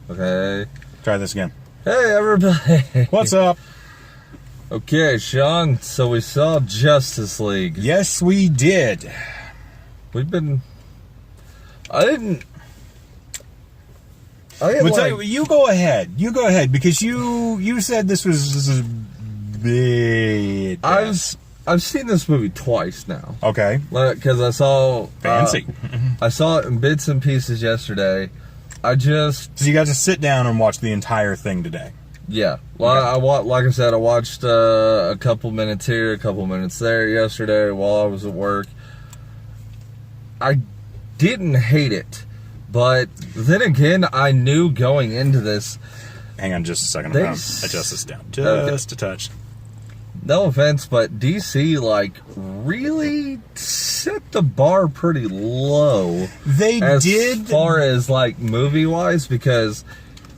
Okay. Try this again. Hey, everybody. What's up? Okay, Sean, so we saw Justice League. Yes, we did. I didn't you go ahead. You go ahead, because you said this was big. I've seen this movie twice now. Okay. Because I saw... Fancy. I saw it in bits and pieces yesterday. So you got to sit down and watch the entire thing today. Yeah. Well, Okay. like I said, I watched a couple minutes here, a couple minutes there yesterday while I was at work. I didn't hate it. But then again, I knew going into this... Hang on just a second. I'm going to adjust this down just a touch. No offense, but DC, really set the bar pretty low. They did. As far as, movie-wise, because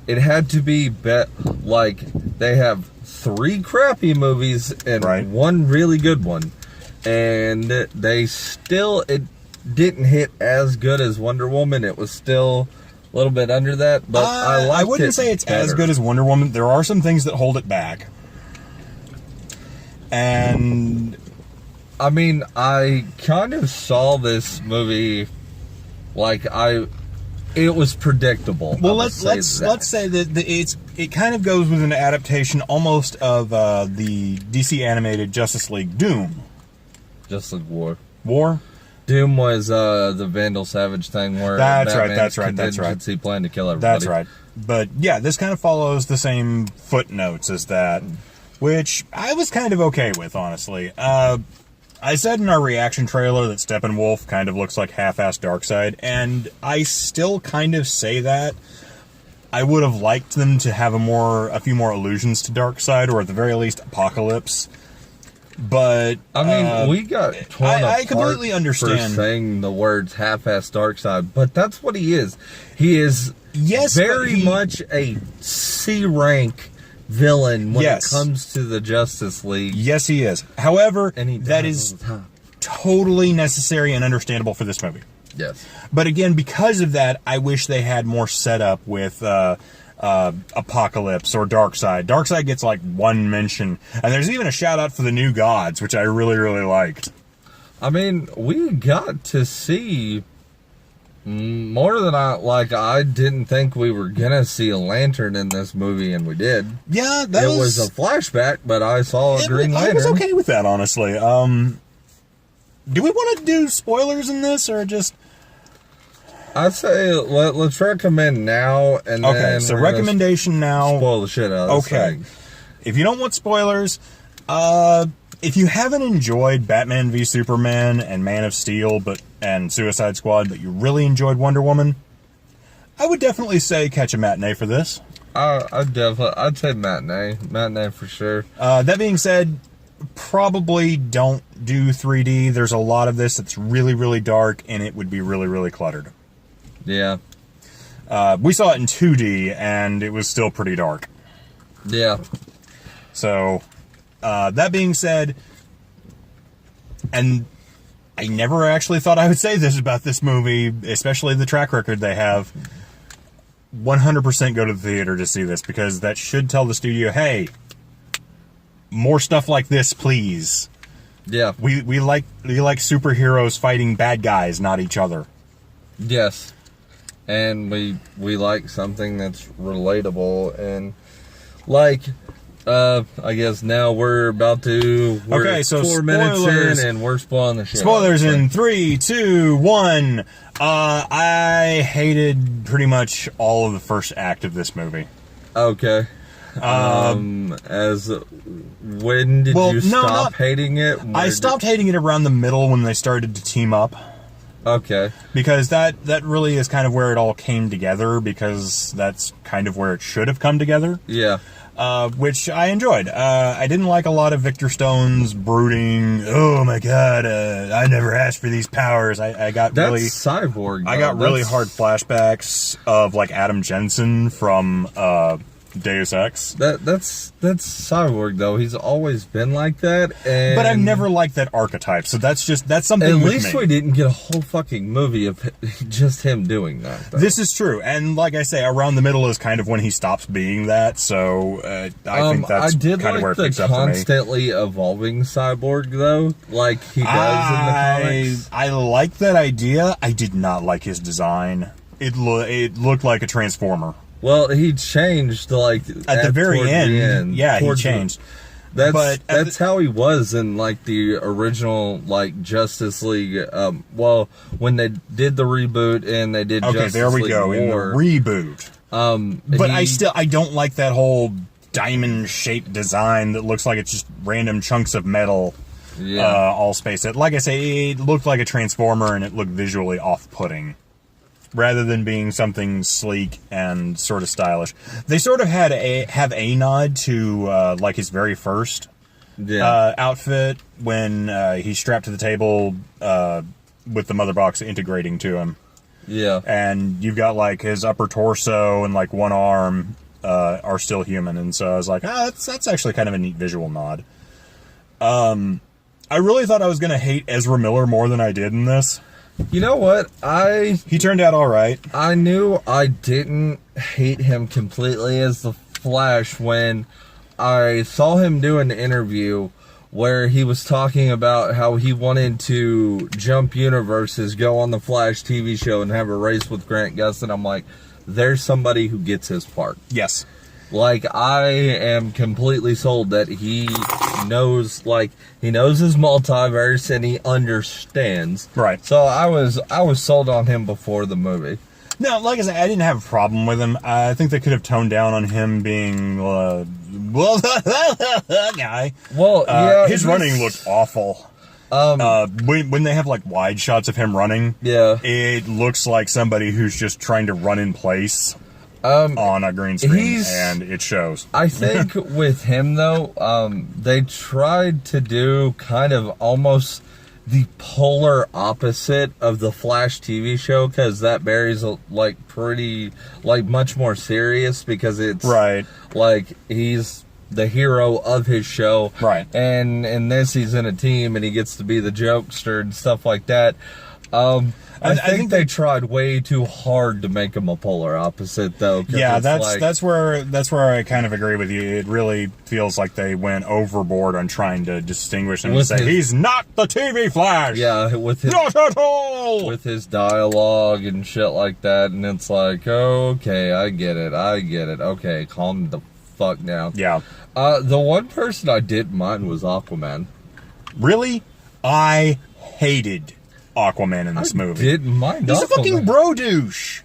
it had to be, they have 3 crappy movies and 1 really good one. And it didn't hit as good as Wonder Woman. It was still a little bit under that, but I wouldn't say it's as good as Wonder Woman. There are some things that hold it back. And I mean, I kind of saw this movie it was predictable. Well, let's say that it kind of goes with an adaptation almost of the DC animated Justice League Doom. Justice League War. War? Doom was the Vandal Savage thing where that's Batman's right. contingency plan to kill everybody. That's right. But yeah, this kind of follows the same footnotes as that, which I was kind of okay with, honestly. I said in our reaction trailer that Steppenwolf kind of looks like half-assed Darkseid, and I still kind of say that. I would have liked them to have a few more allusions to Darkseid, or at the very least, Apocalypse. But I mean, we got torn apart. I completely understand for saying the words half-assed Darkseid, but that's what he is. He is very much a C-rank villain when it comes to the Justice League. Yes, he is. However, that is totally necessary and understandable for this movie. Yes. But again, because of that, I wish they had more setup with Apocalypse or Darkseid. Darkseid gets 1 mention, and there's even a shout out for the New Gods, which I really, really liked. I mean, we got to see more than I didn't think we were gonna see a Lantern in this movie, and we did. Yeah, it was a flashback, but I saw a Green Lantern. I was okay with that, honestly. Do we want to do spoilers in this, or just... I'd say let's recommend now, and then so recommendation now. Spoil the shit out of this thing. If you don't want spoilers, if you haven't enjoyed Batman v Superman and Man of Steel, and Suicide Squad, but you really enjoyed Wonder Woman, I would definitely say catch a matinee for this. I'd say matinee for sure. That being said, probably don't do 3D. There's a lot of this that's really, really dark, and it would be really, really cluttered. Yeah. We saw it in 2D, and it was still pretty dark. Yeah. So, that being said, and I never actually thought I would say this about this movie, especially the track record they have, 100% go to the theater to see this, because that should tell the studio, hey, more stuff like this, please. Yeah. We like superheroes fighting bad guys, not each other. Yes. And we like something that's relatable, and I guess now we're 4 minutes in, and we're spoiling the shit. Spoilers in 3, 2, 1. I hated pretty much all of the first act of this movie. Okay. When did you stop hating it? I stopped hating it around the middle when they started to team up. Okay. Because that really is kind of where it all came together, because that's kind of where it should have come together. Yeah. Which I enjoyed. I didn't like a lot of Victor Stone's brooding, oh my god, I never asked for these powers. I got Cyborg. I got really hard flashbacks of Adam Jensen from Deus Ex. That's Cyborg though. He's always been like that, and But I've never liked that archetype, so that's something. At with least me. we didn't get a whole fucking movie of just him doing that. Though. This is true, and like I say, around the middle is kind of when he stops being that. So I think that's I did kind of like where it the picks up for me. constantly evolving Cyborg though, like he does in the comics. I like that idea. I did not like his design. It looked like a transformer. Well, he changed like At the very toward end, the end. yeah, he Towards the- changed. That's But how he was in like the original like Justice League. Well, when they did the reboot and they did Okay, Justice there we League go War, in the reboot. But he- I don't like that whole diamond shaped design that looks like it's just random chunks of metal. Yeah. All spaced out. Like I say, it looked like a transformer and it looked visually off-putting. Rather than being something sleek and sort of stylish. They sort of have a nod to like his very first outfit when he's strapped to the table with the mother box integrating to him. Yeah. And you've got like his upper torso and like one arm are still human. And so I was like, that's actually kind of a neat visual nod. I really thought I was going to hate Ezra Miller more than I did in this. You know what? He turned out all right. I knew I didn't hate him completely as the Flash when I saw him do an interview where he was talking about how he wanted to jump universes, go on the Flash TV show, and have a race with Grant Gustin. I'm like, there's somebody who gets his part. Yes. Like, I am completely sold that he knows his multiverse and he understands. Right. So I was sold on him before the movie. No, like I said, I didn't have a problem with him. I think they could have toned down on him being, guy. Well, yeah, his running looked awful. When they have like wide shots of him running, yeah, it looks like somebody who's just trying to run in place on a green screen, and it shows. I think with him though, they tried to do kind of almost the polar opposite of the Flash TV show, because that Barry's like pretty, like much more serious, because it's right, like he's the hero of his show, right, and in this he's in a team and he gets to be the jokester and stuff like that. I think they tried way too hard to make him a polar opposite, though. Yeah, that's where I kind of agree with you. It really feels like they went overboard on trying to distinguish him and say he's not the TV Flash. Yeah, with his not at all, with his dialogue and shit like that, and it's like, okay, I get it. Okay, calm the fuck down. Yeah. The one person I didn't mind was Aquaman. Really, I hated Aquaman in this movie. Didn't mind. He's Aquaman. a fucking bro douche.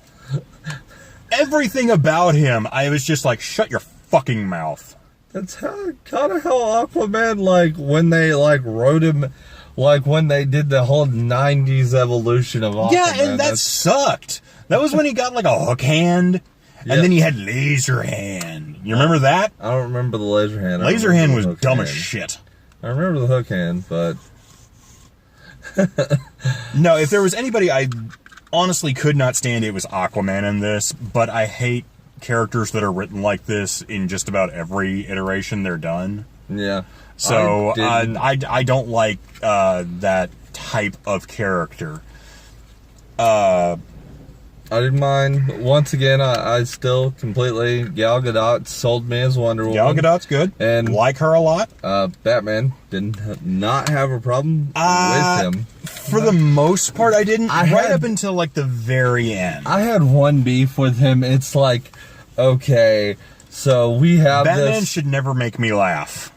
Everything about him, I was just like, shut your fucking mouth. That's kind of how Aquaman, like, when they like wrote him, like when they did the whole '90s evolution of Aquaman. Yeah, and that sucked. That was when he got like a hook hand, and then he had laser hand. You remember that? I don't remember the laser hand. Laser hand was dumb as shit. I remember the hook hand, but no, if there was anybody I honestly could not stand, it was Aquaman in this. But I hate characters that are written like this in just about every iteration they're done. Yeah. So I don't like that type of character. I didn't mind. Once again, I still completely Gal Gadot sold me as Wonder Woman. Gal Gadot's good, and like her a lot. Batman did not have a problem with him. For the most part, I didn't. Right up until like the very end. I had one beef with him. It's like, okay, so we have Batman should never make me laugh.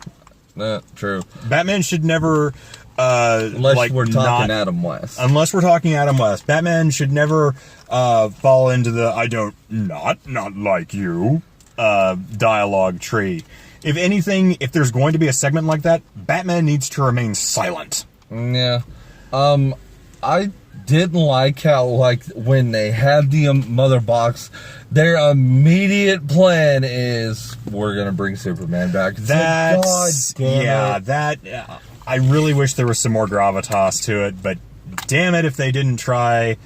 True. Batman should never. Unless we're talking Adam West. Unless we're talking Adam West. Batman should never fall into the I don't not like you dialogue tree. If anything, if there's going to be a segment like that, Batman needs to remain silent. Yeah. I didn't like how, like, when they had the mother box, their immediate plan is, we're gonna bring Superman back. That's, yeah, that, I really wish there was some more gravitas to it, but damn it if they didn't try,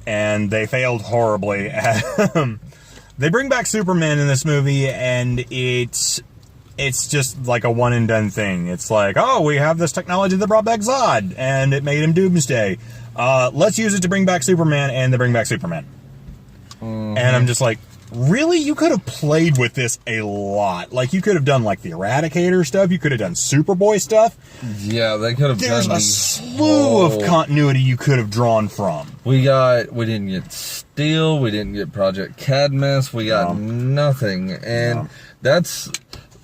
and they failed horribly at They bring back Superman in this movie, and it's just like a one and done thing. It's like, oh, we have this technology that brought back Zod, and it made him Doomsday. Let's use it to bring back Superman, and they bring back Superman. And I'm just like, really? You could have played with this a lot. Like, you could have done, like, the Eradicator stuff. You could have done Superboy stuff. Yeah, they could have There's done a slew of continuity you could have drawn from. We didn't get Steel, we didn't get Project Cadmus, we got nothing. And that's,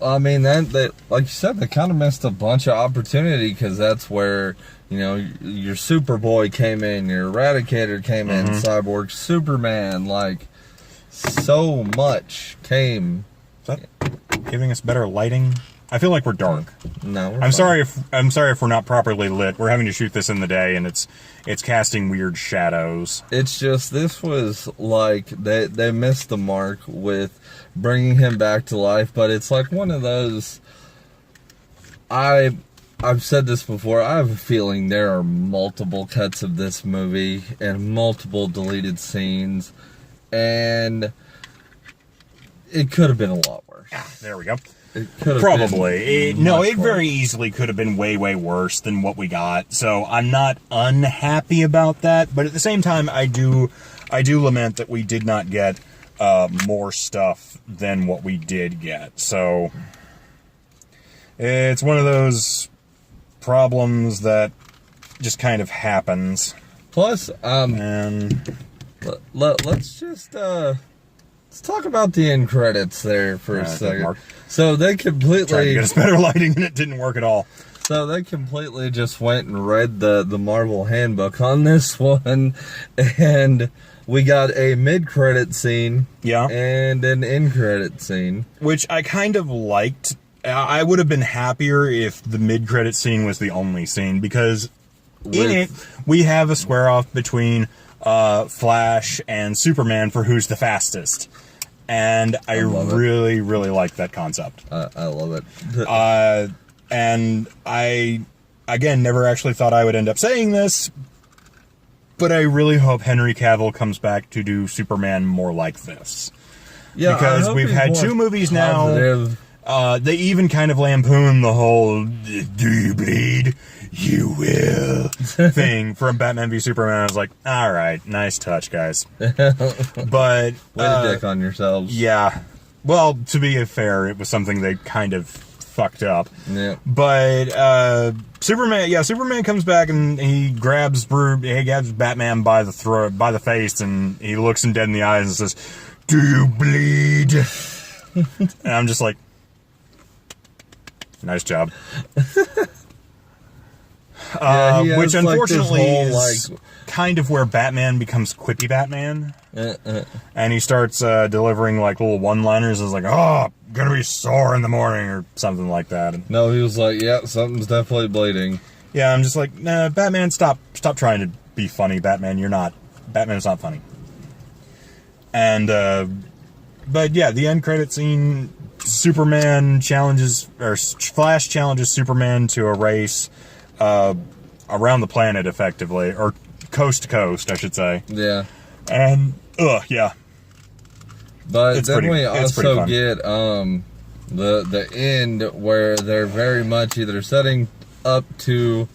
I mean, that like you said, they kind of missed a bunch of opportunity, because that's where, you know, your Superboy came in, your Eradicator came in, Cyborg, Superman, like, so much came. Is that giving us better lighting? I feel like we're dark. No, we're I'm fine. sorry if we're not properly lit. We're having to shoot this in the day, and it's casting weird shadows. It's just, this was like, they missed the mark with bringing him back to life, but it's like one of those, I've said this before, I have a feeling there are multiple cuts of this movie and multiple deleted scenes, and it could have been a lot worse. There we go. It could have Probably. been much It very easily could have been way, way worse than what we got. So I'm not unhappy about that. But at the same time, I do lament that we did not get more stuff than what we did get. So it's one of those problems that just kind of happens. Plus, And let's just let's talk about the end credits there for a second. Mark. So they tried to completely, get us better lighting, and it didn't work at all. so they completely just went and read the Marvel handbook on this one, and we got a mid-credit scene, Yeah. and an end-credit scene. Which I kind of liked. I would have been happier if the mid-credit scene was the only scene, because in it, we have a square-off between Flash and Superman for who's the fastest. And I really, really like that concept. I love it. And I, again, never actually thought I would end up saying this, but I really hope Henry Cavill comes back to do Superman more like this. Yeah, Because I hope we've he's had more 2 movies now. positive. They even kind of lampoon the whole "do you bleed? You will" thing from Batman v Superman. I was like, all right, nice touch, guys. But Way to dick on yourselves. yeah, well, to be fair, it was something they kind of fucked up. Yeah. But Superman comes back and he grabs Batman by the throat, by the face, and he looks him dead in the eyes and says, "Do you bleed?" And I'm just like, nice job. Yeah, Which like, unfortunately this is kind of where Batman becomes quippy Batman. And he starts delivering like little one-liners. It's like, "Oh, gonna be sore in the morning," or something like that. And, No, he was like, yeah, something's definitely bleeding. yeah, I'm just like, nah, Batman, stop trying to be funny, Batman. You're not. Batman's not funny. And, but yeah, the end credit scene, Superman challenges, or Flash challenges Superman to a race around the planet, effectively, or coast to coast, I should say. Yeah. And, yeah. But It's then pretty- we it's pretty also fun. get the end where they're very much either setting up to,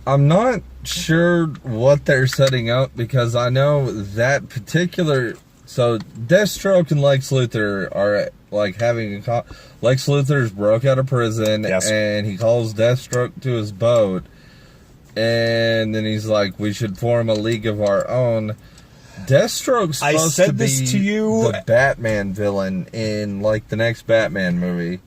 I'm not sure what they're setting up, because I know that particular, so Deathstroke and Lex Luthor are like having Lex Luthor's broke out of prison. Yes. And he calls Deathstroke to his boat, and then he's like, we should form a league of our own. Deathstroke's I supposed said to be this to you. the Batman villain in like the next Batman movie.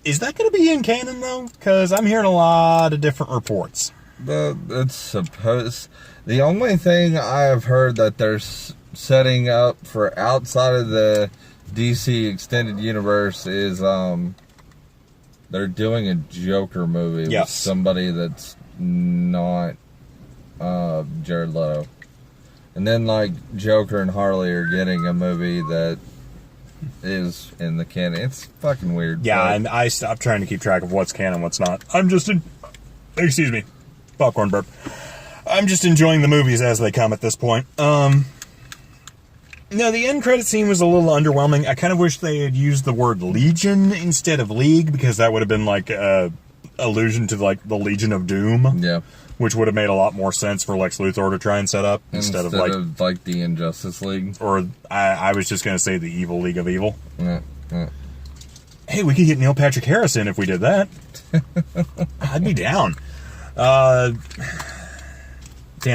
Is that going to be in canon, though? Because I'm hearing a lot of different reports. It's supposed. The only thing I have heard that they're setting up for outside of the DC extended universe is they're doing a Joker movie with Yes. somebody that's not Jared Leto. And then, like, Joker and Harley are getting a movie that is in the canon. It's fucking weird. Yeah, but and I stopped trying to keep track of what's canon, what's not. Excuse me, popcorn burp. I'm just enjoying the movies as they come at this point. No, the end credit scene was a little underwhelming. I kind of wish they had used the word Legion instead of League, because that would have been like a allusion to like the Legion of Doom. Yeah. Which would have made a lot more sense for Lex Luthor to try and set up instead of like the Injustice League. Or I was just going to say the Evil League of Evil. Yeah. Hey, we could get Neil Patrick Harris in if we did that. I'd be down. Damn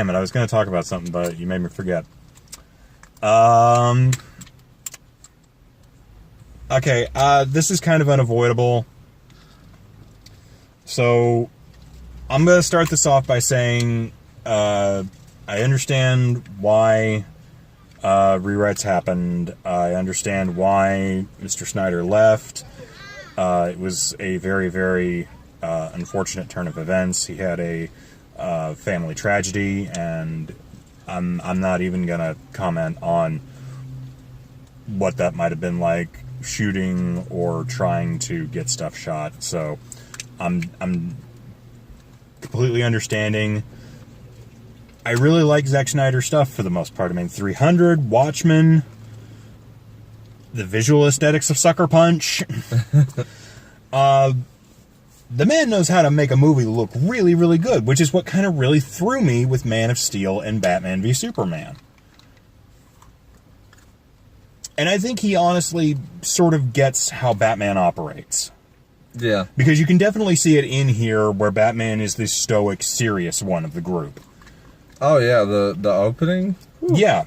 it, I was going to talk about something, but you made me forget. Okay, this is kind of unavoidable. So, I'm going to start this off by saying, I understand why rewrites happened. I understand why Mr. Snyder left. It was a very, very unfortunate turn of events. He had a family tragedy, and I'm not even going to comment on what that might have been like, shooting or trying to get stuff shot. So, I'm completely understanding. I really like Zack Snyder stuff for the most part. I mean, 300, Watchmen, the visual aesthetics of Sucker Punch. The man knows how to make a movie look really, really good, which is what kind of really threw me with Man of Steel and Batman v Superman. And I think he honestly sort of gets how Batman operates. Yeah. Because you can definitely see it in here where Batman is the stoic, serious one of the group. Oh, yeah, the opening? Ooh. Yeah.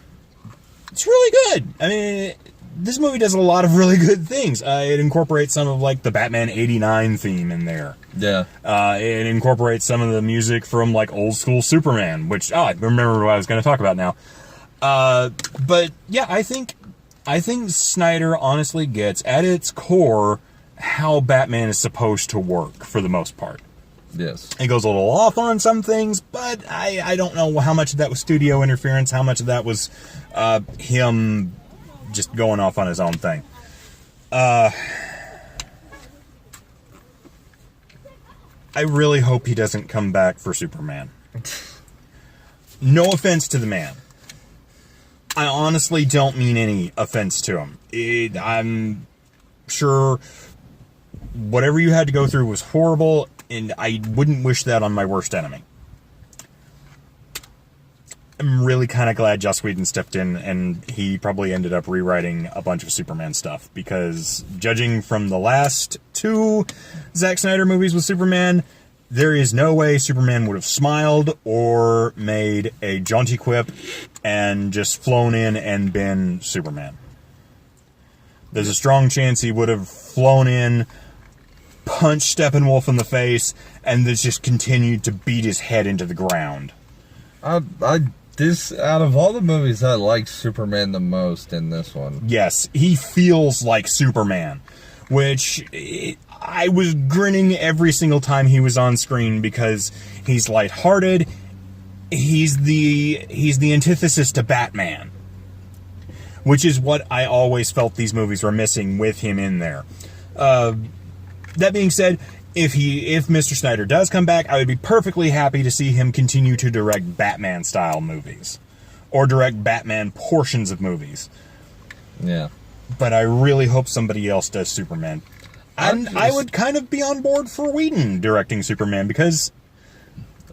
It's really good. I mean, this movie does a lot of really good things. It incorporates some of, like, the Batman 89 theme in there. Yeah. It incorporates some of the music from, like, old school Superman, which, I remember what I was going to talk about now. But, yeah, I think Snyder honestly gets, at its core, how Batman is supposed to work, for the most part. Yes. It goes a little off on some things, but I don't know how much of that was studio interference, how much of that was him just going off on his own thing. I really hope he doesn't come back for Superman. No offense to the man. I honestly don't mean any offense to him. I'm sure whatever you had to go through was horrible, and I wouldn't wish that on my worst enemy. I'm really kind of glad Joss Whedon stepped in, and he probably ended up rewriting a bunch of Superman stuff, because judging from the last two Zack Snyder movies with Superman, there is no way Superman would have smiled or made a jaunty quip and just flown in and been Superman. There's a strong chance he would have flown in, punched Steppenwolf in the face, and then just continued to beat his head into the ground. This, out of all the movies, I like Superman the most in this one. Yes, he feels like Superman, which I was grinning every single time he was on screen, because he's lighthearted. He's the antithesis to Batman, which is what I always felt these movies were missing with him in there. That being said, if Mr. Snyder does come back, I would be perfectly happy to see him continue to direct Batman-style movies, or direct Batman portions of movies. Yeah. But I really hope somebody else does Superman. And I would kind of be on board for Whedon directing Superman, because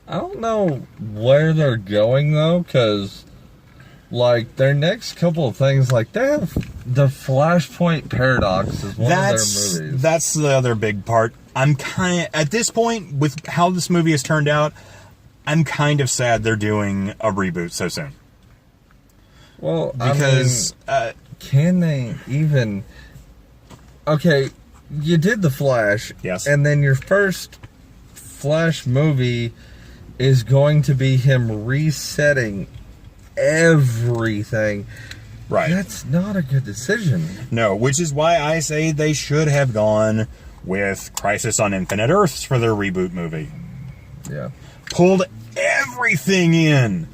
I don't know where they're going, though, because, like, their next couple of things, like, they have the Flashpoint Paradox is one of their movies. That's the other big part. I'm kind of, at this point, with how this movie has turned out, I'm kind of sad they're doing a reboot so soon. Well, because can they even? Okay, you did the Flash, yes, and then your first Flash movie is going to be him resetting everything. Right. That's not a good decision. No, which is why I say they should have gone with Crisis on Infinite Earths for their reboot movie. Yeah. Pulled everything in.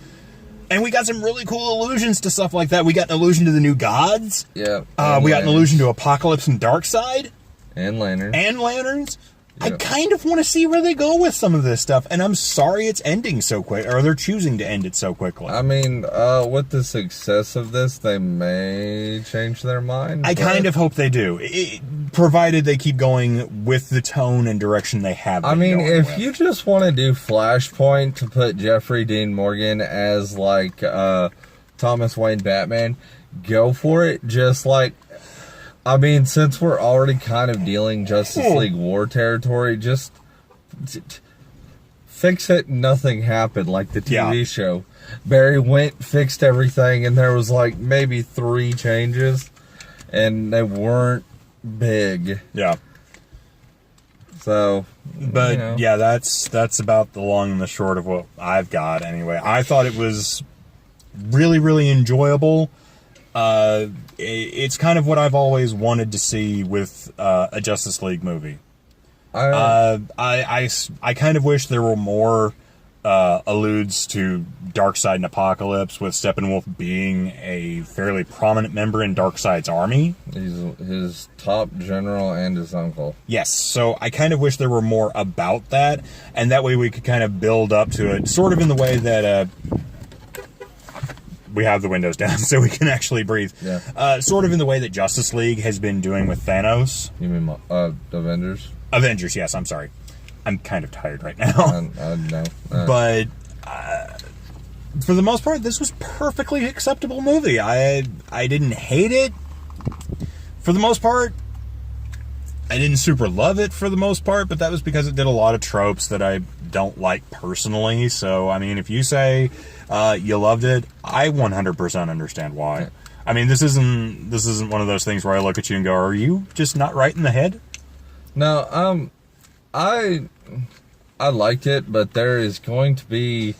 And we got some really cool allusions to stuff like that. We got an allusion to the New Gods. Yeah. We got an allusion to Apocalypse and Darkseid. And Lanterns. And Lanterns. I kind of want to see where they go with some of this stuff, and I'm sorry it's ending so quick, or they're choosing to end it so quickly. I mean, with the success of this, they may change their mind. I kind of hope they do, provided they keep going with the tone and direction they have been I mean, going if with. you just want to do Flashpoint to put Jeffrey Dean Morgan as, like, Thomas Wayne Batman, go for it. Just, like, I mean, since we're already kind of dealing Justice League War territory, just fix it. Nothing happened, like the TV show. Barry went, fixed everything, and there was like maybe 3 changes, and they weren't big. Yeah. So, but you know. yeah, that's about the long and the short of what I've got. Anyway, I thought it was really, really enjoyable. It's kind of what I've always wanted to see with a Justice League movie. I kind of wish there were more alludes to Darkseid and Apocalypse, with Steppenwolf being a fairly prominent member in Darkseid's army. He's his top general and his uncle. Yes, so I kind of wish there were more about that, and that way we could kind of build up to it, sort of in the way that we have the windows down so we can actually breathe. Yeah. Sort of in the way that Justice League has been doing with Thanos. You mean Avengers? Avengers, yes, I'm sorry. I'm kind of tired right now. No. But for the most part, this was perfectly acceptable movie. I didn't hate it. For the most part, I didn't super love it for the most part, but that was because it did a lot of tropes that I don't like personally. So, I mean, if you say you loved it, I 100% understand why. I mean, this isn't one of those things where I look at you and go, "Are you just not right in the head?" No, I liked it, but there is going to be,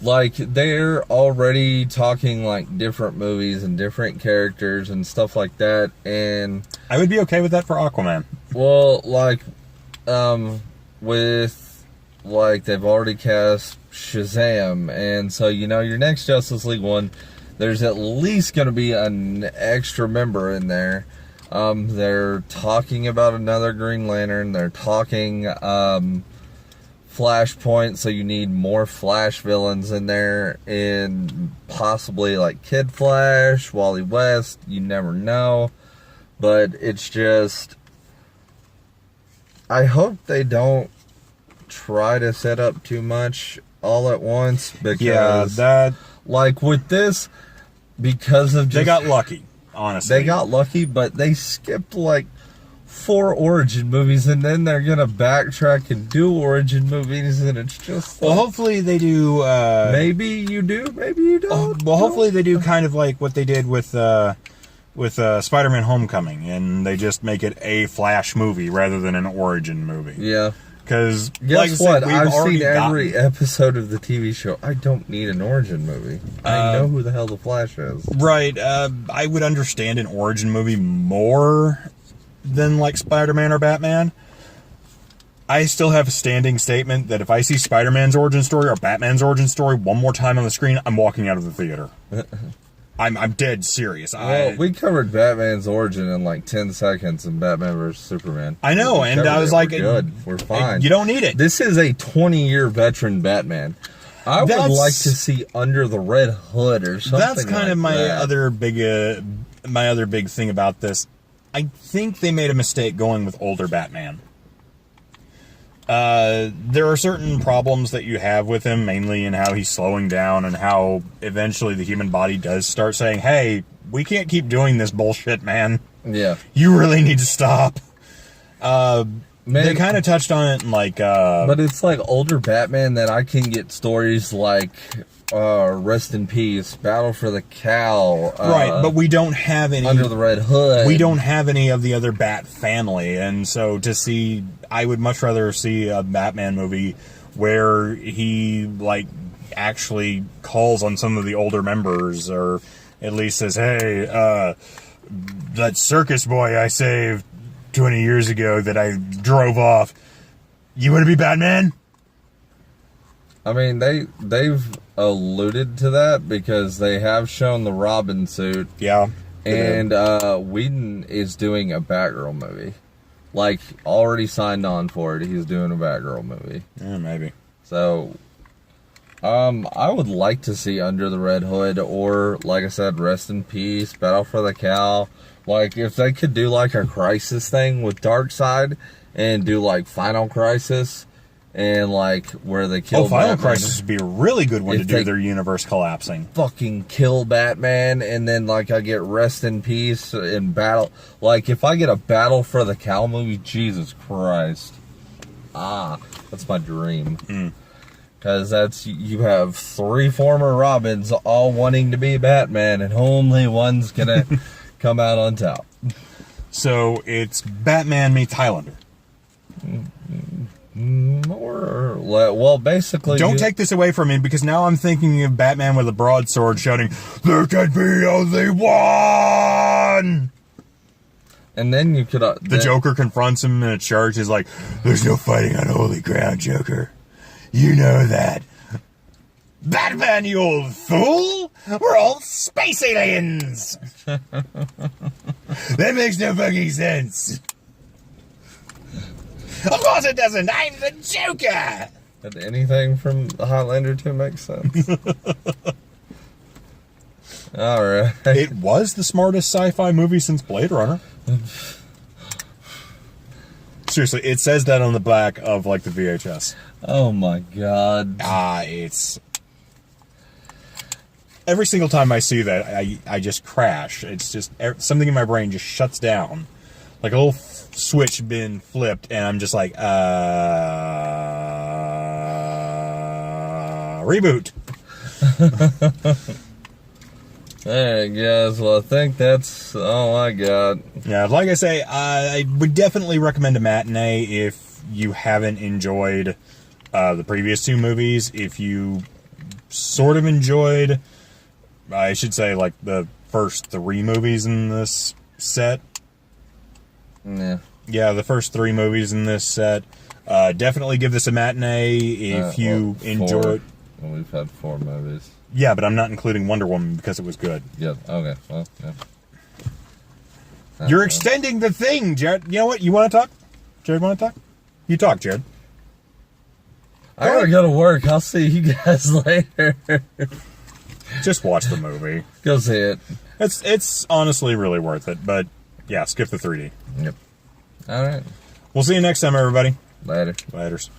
like, they're already talking, like, different movies and different characters and stuff like that, and I would be okay with that for Aquaman. well, like, with, like, they've already cast Shazam, and so, you know, your next Justice League one, there's at least going to be an extra member in there. They're talking about another Green Lantern. They're talking, Flashpoint, so you need more Flash villains in there, and possibly, like, Kid Flash, Wally West, you never know. But it's just, I hope they don't try to set up too much all at once, because, like, with this, because of just, they got lucky. Honestly, they got lucky, but they skipped like 4 origin movies, and then they're gonna backtrack and do origin movies, and it's just well, hopefully they do. Maybe you do, maybe you don't. Well, hopefully they do kind of like what they did with Spider-Man: Homecoming, and they just make it a Flash movie rather than an origin movie. Yeah. Because guess what? I've seen every episode of the TV show. I don't need an origin movie. I know who the hell the Flash is. Right. I would understand an origin movie more than like Spider-Man or Batman. I still have a standing statement that if I see Spider-Man's origin story or Batman's origin story one more time on the screen, I'm walking out of the theater. I'm dead serious. Well, we covered Batman's origin in like 10 seconds in Batman vs. Superman. I know, and I was like, we're good. We're fine. You don't need it. This is a 20-year veteran Batman. I would like to see Under the Red Hood or something. That's kind like of my that. other big thing about this. I think they made a mistake going with older Batman. There are certain problems that you have with him, mainly in how he's slowing down and how eventually the human body does start saying, "Hey, we can't keep doing this bullshit, man. Yeah. You really need to stop." They kind of touched on it in like... but it's like older Batman that I can get stories like Rest in Peace, Battle for the Cowl. Right, but we don't have any... Under the Red Hood. We don't have any of the other Bat family, and so to see... I would much rather see a Batman movie where he, like, actually calls on some of the older members, or at least says, "Hey, that circus boy I saved 20 years ago that I drove off, you want to be Batman?" I mean, they've alluded to that because they have shown the Robin suit. Yeah. And Whedon is doing a Batgirl movie. like already signed on for it. He's doing a Batgirl movie. Yeah, maybe. So, I would like to see Under the Red Hood, or like I said, Rest in Peace, Battle for the Cowl. Like if they could do like a Crisis thing with Darkseid, and do like Final Crisis, and like where they kill. Final Batman. Crisis would be a really good one If to do they- their universe collapsing. Fucking kill Batman, and then like I get Rest in Peace and Battle. Like if I get a Battle for the Cowl movie, Jesus Christ, that's my dream. Because that's, you have 3 former Robins all wanting to be Batman, and only one's gonna come out on top. So it's Batman meets Highlander. Well, basically, Don't take this away from me, because now I'm thinking of Batman with a broadsword shouting, "There can be only one!" And then you could. The Joker confronts him in a charge. He's like, "There's no fighting on holy ground, Joker. You know that." Batman, you old fool! We're all space aliens! That makes no fucking sense. Of course it doesn't! I'm the Joker! Did anything from the Highlander 2 make sense? Alright. It was the smartest sci-fi movie since Blade Runner. Seriously, it says that on the back of, like, the VHS. Oh my god. It's... Every single time I see that, I just crash. It's just... Something in my brain just shuts down. Like a little switch been flipped, and I'm just like, reboot. Alright, guys. Well, I think that's all I got. Yeah, like I say, I would definitely recommend a matinee if you haven't enjoyed the previous 2 movies. If you sort of enjoyed, I should say, like the first 3 movies in this set. Yeah. Yeah, the first 3 movies in this set. Definitely give this a matinee if you enjoyed. Well, we've had 4 movies. Yeah, but I'm not including Wonder Woman because it was good. Yeah. Okay. Well, yeah. You're extending the thing, Jared. You know what? You want to talk? Jared, want to talk? You talk, Jared. I gotta go to work. I'll see you guys later. Just watch the movie. Go see it. It's honestly really worth it, but yeah, skip the 3D. Yep. All right. We'll see you next time, everybody. Later. Laters.